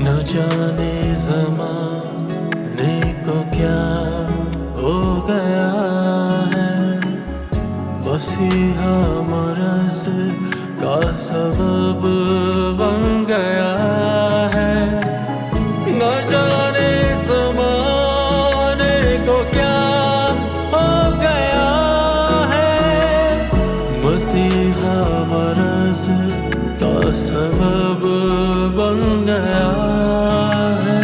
न जाने ज़माने को क्या हो गया है, मसीहा मरज़ का सबब बन गया है। न जाने ज़माने को क्या हो गया है, मसीहा मरज़ का सबब बन गया है।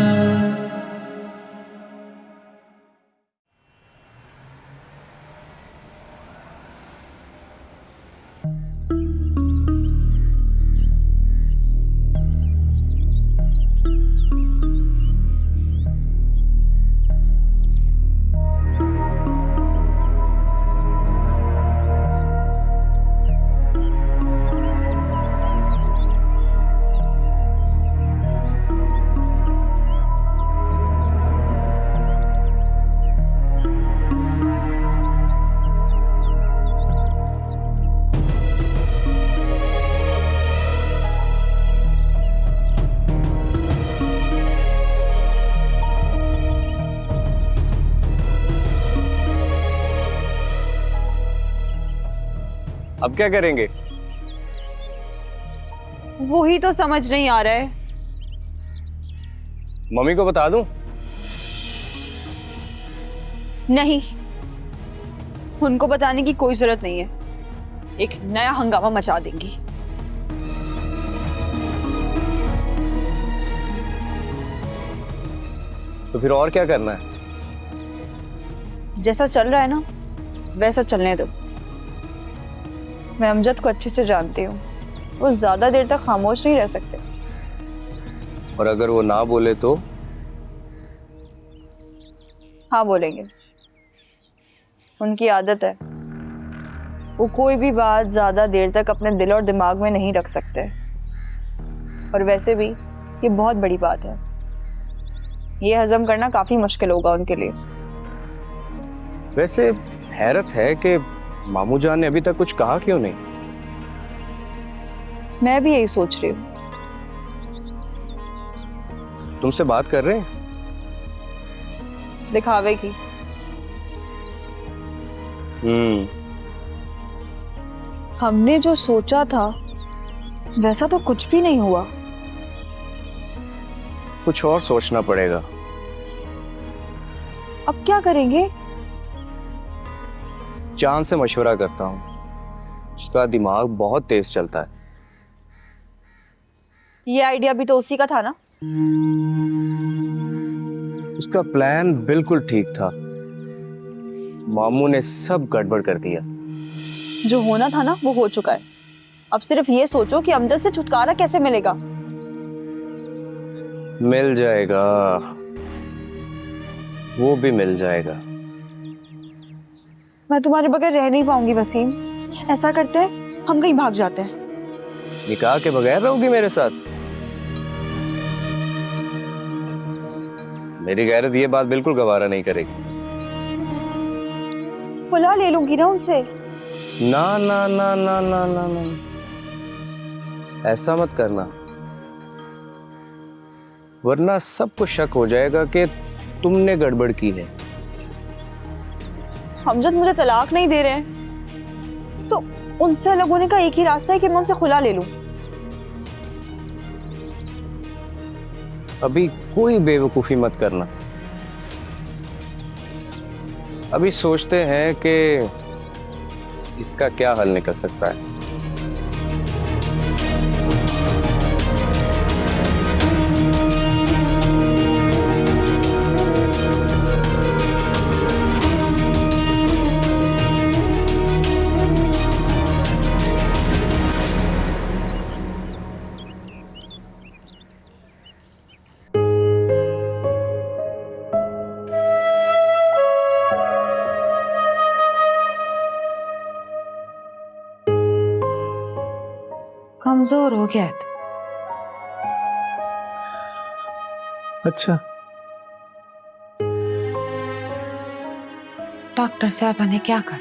अब क्या करेंगे? वो ही तो समझ नहीं आ रहा है। मम्मी को बता दूं? नहीं, उनको बताने की कोई जरूरत नहीं है, एक नया हंगामा मचा देंगी। तो फिर और क्या करना है? जैसा चल रहा है ना वैसा चलने दो। मैं अमजद को अच्छे से जानती हूँ, वो ज्यादा देर तक खामोश नहीं रह सकते। और अगर वो ना बोले तो? हाँ बोलेंगे, उनकी आदत है। वो कोई भी बात ज्यादा देर तक अपने दिल और दिमाग में नहीं रख सकते। और वैसे भी ये बहुत बड़ी बात है, ये हजम करना काफी मुश्किल होगा उनके लिए। वैसे हैरत है कि मामू जान ने अभी तक कुछ कहा क्यों नहीं? मैं भी यही सोच रही हूँ। तुमसे बात कर रहे हैं? दिखावे की। हमने जो सोचा था वैसा तो कुछ भी नहीं हुआ। कुछ और सोचना पड़ेगा। अब क्या करेंगे? चांद से मशवरा करता हूँ, उसका दिमाग बहुत तेज चलता है। ये आइडिया भी तो उसी का था ना? उसका प्लान बिल्कुल ठीक था, मामू ने सब गड़बड़ कर दिया। जो होना था ना वो हो चुका है। अब सिर्फ ये सोचो कि अमजद से छुटकारा कैसे मिलेगा। मिल जाएगा, वो भी मिल जाएगा। मैं तुम्हारे बगैर रह नहीं पाऊंगी वसीम। ऐसा करते हैं हम कहीं भाग जाते हैं। निकाह के बगैर रहोगी मेरे साथ? मेरी गैरत ये बात बिल्कुल गवारा नहीं करेगी। खुला ले लूंगी ना उनसे। ना ना ना ना ना ना ना, ऐसा मत करना, वरना सबको शक हो जाएगा कि तुमने गड़बड़ की है। अमजद मुझे तलाक नहीं दे रहे हैं, तो उनसे अलग होने का एक ही रास्ता है कि मैं उनसे खुला ले लूं। अभी कोई बेवकूफी मत करना। अभी सोचते हैं कि इसका क्या हल निकल सकता है। कमजोर हो गया तो। अच्छा, डॉक्टर साहब ने क्या कहा?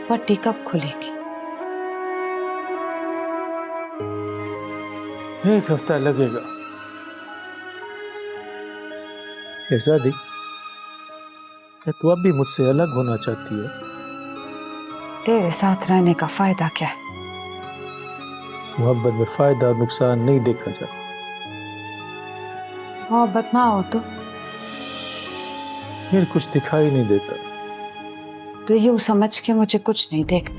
पट्टी कब खुलेगी? 1 हफ्ता लगेगा। शहजादी, क्या तू अब भी मुझसे अलग होना चाहती है? तेरे साथ रहने का फायदा क्या है? मोहब्बत में फायदा और नुकसान नहीं देखा जाता। मोहब्बत ना हो तो फिर कुछ दिखाई नहीं देता। तू यूं समझ के मुझे कुछ नहीं देख।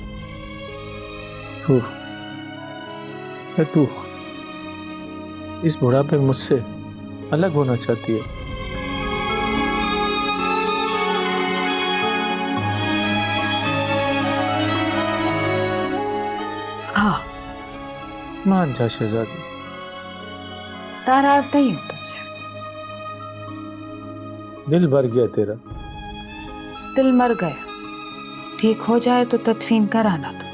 तू क्या तू इस बुढ़ापे में मुझसे अलग होना चाहती है? हाँ, मान जा शहजादी। नाराज नहीं हूं तुझसे। दिल भर गया तेरा। दिल मर गया, ठीक हो जाए तो तदफीन कराना तो।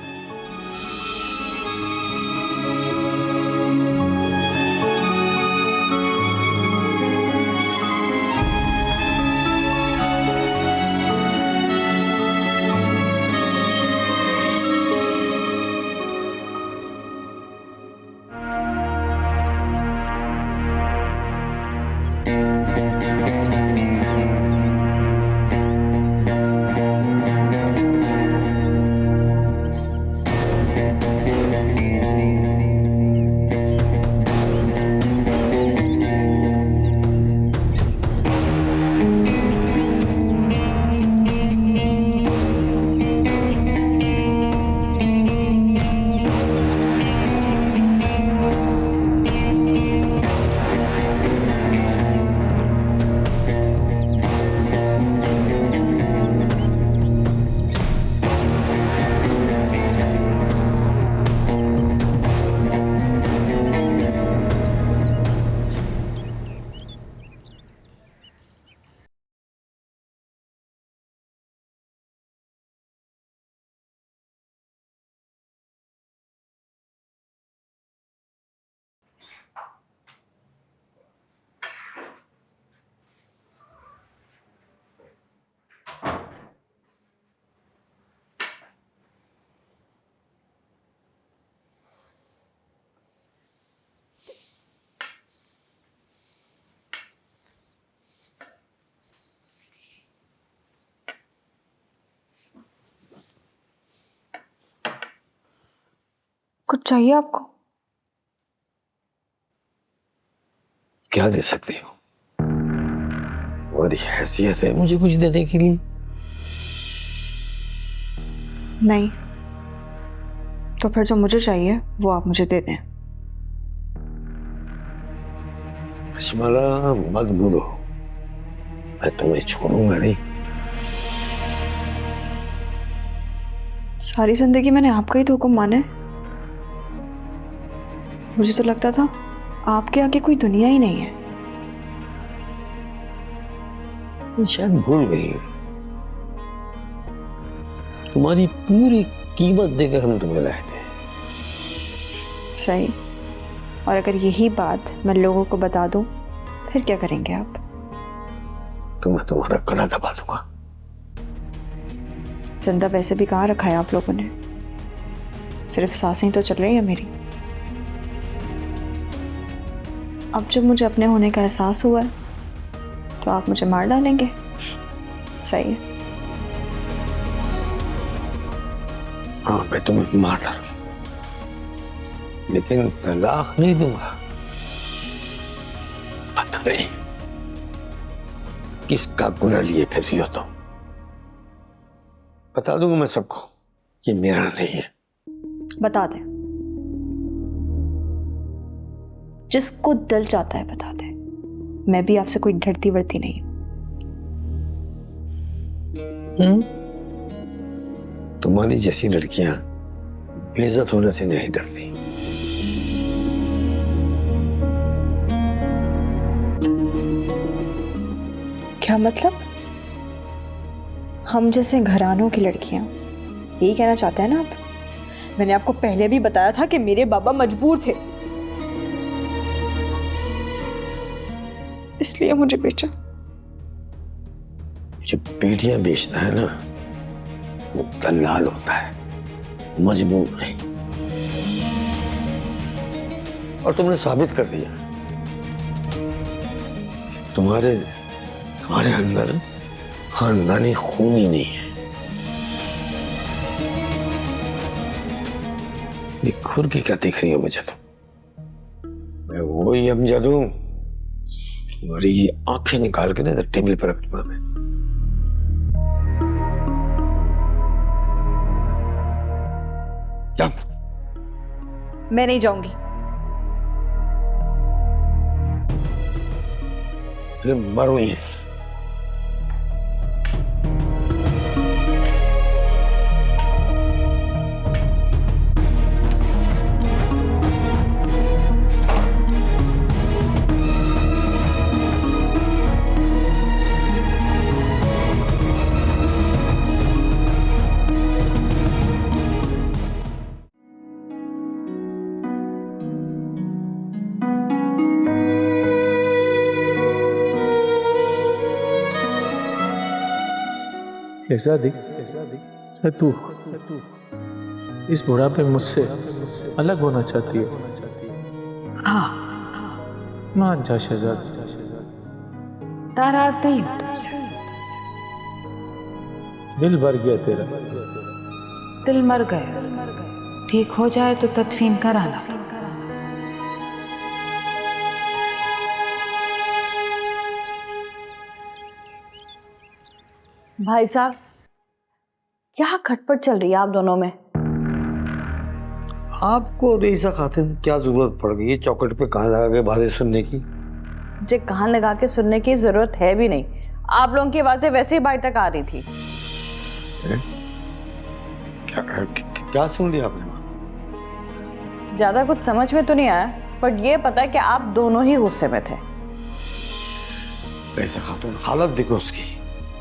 कुछ चाहिए आपको? क्या दे सकती हो? तुम्हारी हैसियत है मुझे कुछ देने के लिए? नहीं, तो फिर जो मुझे चाहिए वो आप मुझे दे दें। कश्मला मत बोलो, मैं तुम्हें छोड़ूंगा नहीं। सारी जिंदगी मैंने आपका ही तो हुक्म माना है। मुझे तो लगता था आपके आगे कोई दुनिया ही नहीं है। शायद भूल गई, तुम्हारी पूरी कीमत देकर हम तुम्हें लाए थे। सही, और अगर यही बात मैं लोगों को बता दूं फिर क्या करेंगे आप? तो मैं तुम्हारा गला दबा दूंगा। जिंदा वैसे भी कहाँ रखा है आप लोगों ने, सिर्फ सांसें तो चल रही है मेरी। अब जब मुझे अपने होने का एहसास हुआ है तो आप मुझे मार डालेंगे। सही है। हाँ, मैं तुम्हें मार डालूंगा, लेकिन तलाक नहीं दूंगा। पता नहीं किसका गुना लिए फिर रही हो तुम। बता दूंगा मैं सबको, ये मेरा नहीं है। बता दें, जिसको दिल चाहता है बता दे। मैं भी आपसे कोई डरती वरती नहीं। तुम्हारी जैसी लड़कियां बेइज्जत होने से नहीं डरती। क्या मतलब? हम जैसे घरानों की लड़कियां, यही कहना चाहते हैं ना आप? मैंने आपको पहले भी बताया था कि मेरे बाबा मजबूर थे, इसलिए मुझे बेचा। जो बेटियां बेचता है ना, वो दलाल होता है, मजबूर नहीं। और तुमने साबित कर दिया कि तुम्हारे तुम्हारे अंदर खानदानी खून ही नहीं है। ये खुर की क्या दिख रही हो मुझे तो? मैं वही अमजद हूं। तुम्हारी ये आंखें निकाल के ना इधर टेबल पर रख दूंगा मैं। क्या? मैं नहीं जाऊंगी। फिर मरो ही है। शहजादी, क्या तू इस बुढ़ापे में मुझसे अलग होना चाहती है? हाँ, मान जा शहजादी। नाराज नहीं हूं तुमसे। दिल भर गया तेरा। दिल मर गया, ठीक हो जाए तो तदफीन कराना। भाई साहब, क्या खटपट चल रही है आप दोनों में? आपको रईसा खातिन क्या जरूरत पड़ गई है चौखट पे कान लगा के बातें सुनने की? मुझे कान लगा के सुनने की जरूरत है भी नहीं। आप लोगों की आवाजें वैसे ही बाहर तक आ रही थी। क्या सुन लिया आपने? ज्यादा कुछ समझ में तो नहीं आया, बट ये पता है कि आप दोनों ही गुस्से में थे। रईसा खातून हालत देखो उसकी,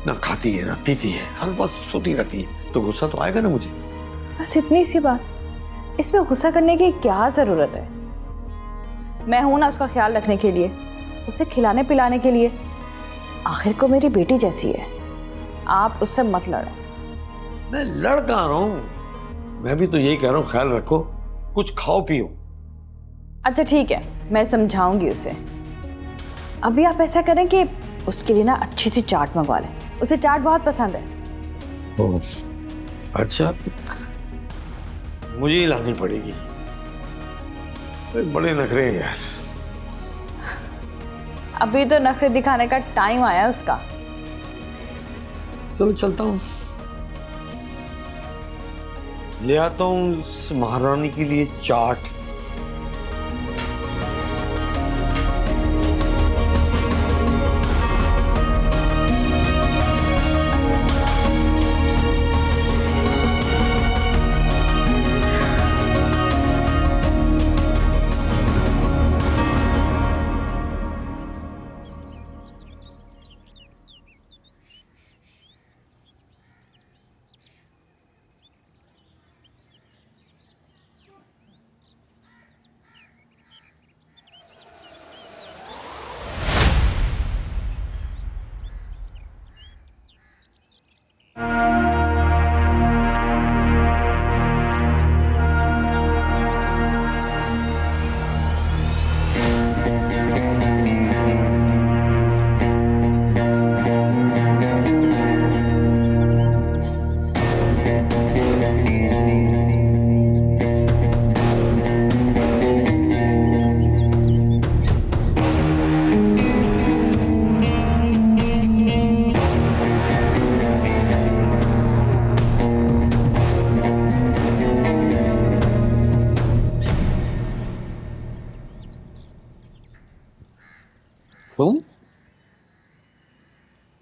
ना खाती है ना पीती है, हर वक्त सोती रहती है, तो गुस्सा तो आएगा ना मुझे। बस इतनी सी बात, इसमें गुस्सा करने की क्या जरूरत है? मैं हूं ना उसका ख्याल रखने के लिए, उसे खिलाने पिलाने के लिए। आखिर को मेरी बेटी जैसी है। आप उससे मत लड़ो। मैं लड़ कहाँ रहा हूं? मैं भी तो यही कह रहा हूँ, ख्याल रखो, कुछ खाओ पियो। अच्छा ठीक है, मैं समझाऊंगी उसे। अभी आप ऐसा करें कि उसके लिए ना अच्छी सी चाट मंगवा लें। उसे चाट बहुत पसंद है। ओह, अच्छा, मुझे ही लानी पड़ेगी। बड़े नखरे हैं यार। अभी तो नखरे दिखाने का टाइम आया है उसका। चलो चलता हूँ, ले आता हूँ उस महारानी के लिए चाट।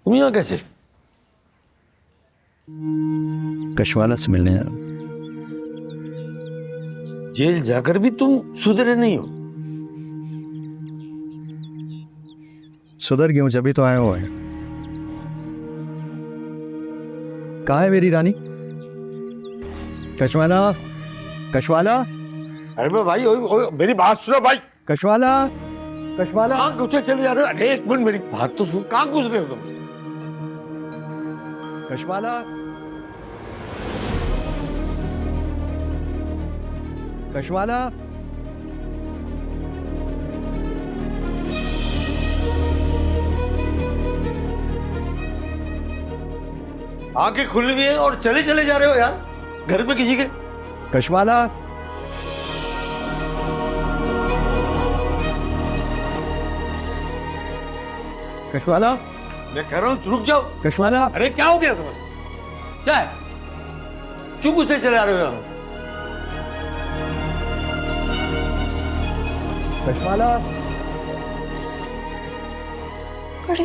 तुम यहाँ कैसे? कशवाला से मिलने आया। जेल जाकर भी तुम सुधरे नहीं हो? सुधर गया हूं, जब भी तो आया हुआ है। कहाँ है मेरी रानी? कशवाला, कशवाला, अरे भाई मेरी बात सुनो भाई। कशवाला, कशवाला। कहाँ घुसे चले जा रहे हो? अरे एक मिनट मेरी बात तो सुन, कहाँ घुस रहे हो तुम? कशवाला, कशवाला। आंखें खुली हुई है और चले चले जा रहे हो यार घर पे किसी के। कशवाला, कशवाला, मैं कह रहा हूँ रुक जाओ। कशवाला। अरे क्या हो गया तुम्हें? क्या है? क्यों गुस्से चले आ रहे हो यहाँ? कशवाला। बड़े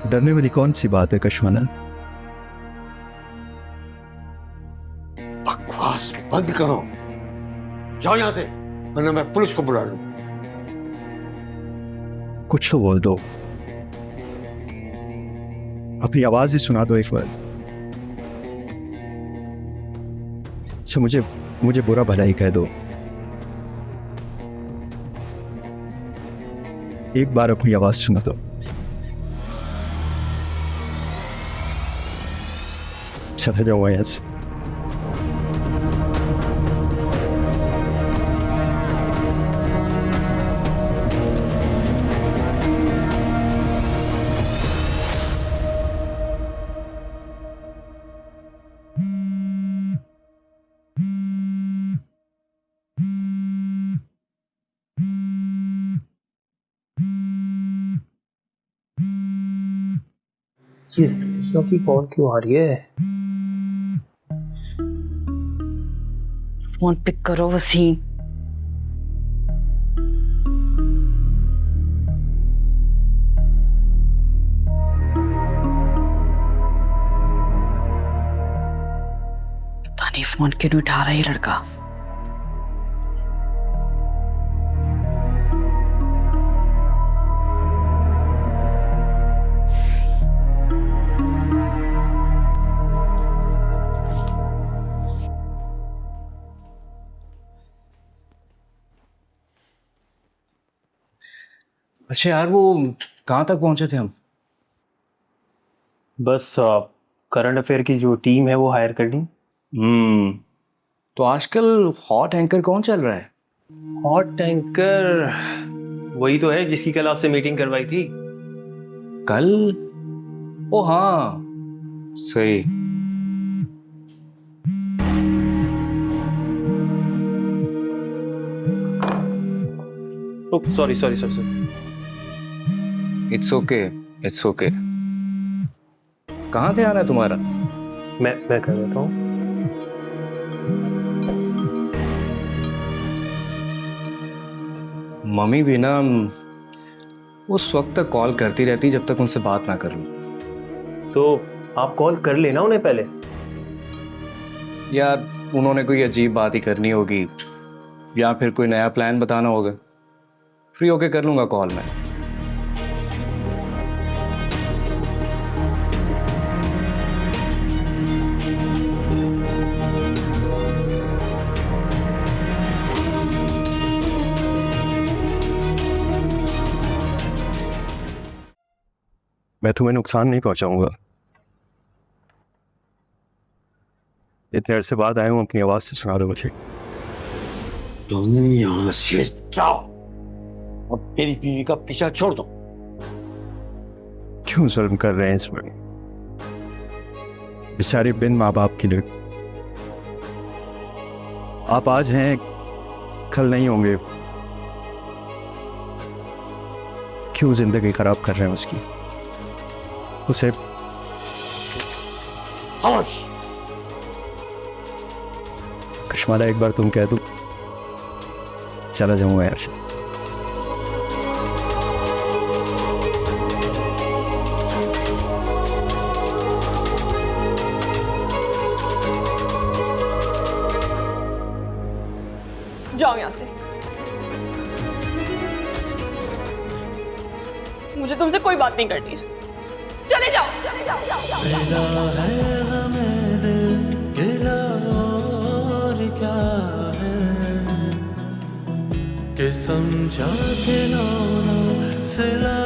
डरने वाली कौन सी बात है कशवाला? बकवास बंद करो, जाओ यहाँ से वरना मैं पुलिस को बुला लूंगा। कुछ तो बोल दो, अपनी आवाज ही सुना दो एक बार। अच्छा मुझे बुरा भला ही कह दो, एक बार अपनी आवाज सुना दो। चले जाओ यहाँ से। ये पुलिसों की कॉल क्यों आ रही है? फोन पिक करो वसीम। पता नहीं फोन क्यों नहीं उठा रहा ये लड़का। अच्छा यार, वो कहाँ तक पहुंचे थे हम? बस करंट अफेयर की जो टीम है वो हायर कर ली। तो आजकल हॉट एंकर कौन चल रहा है? हॉट एंकर वही तो है जिसकी कल आपसे मीटिंग करवाई थी। कल? ओ हाँ, सही। Sorry sorry sorry. It's okay, it's okay. कहाँ थे आना तुम्हारा? मैं कर देता हूँ। मम्मी भी ना उस वक्त तक कॉल करती रहती जब तक उनसे बात ना कर लूं। तो आप कॉल कर लेना उन्हें पहले। यार उन्होंने कोई अजीब बात ही करनी होगी या फिर कोई नया प्लान बताना होगा। फ्री होके कर लूंगा कॉल मैं। मैं तुम्हें नुकसान नहीं पहुंचाऊंगा। इतने अरसे बाद आया हूं, अपनी आवाज से सुना दो मुझे। तुम यहाँ से जाओ और मेरी बीवी का पीछा छोड़ दो। क्यों जुल्म कर रहे हैं इस पर? बेचारे बिन माँ बाप के लिए। आप आज हैं कल नहीं होंगे, क्यों जिंदगी खराब कर रहे हैं उसकी? उसे खामोश। कशमाला एक बार तुम कह दो, चला जाऊंगा यार से। जाओ यहाँ से। मुझे तुमसे कोई बात नहीं करनी है। चले जाओ। समझा के ना सिला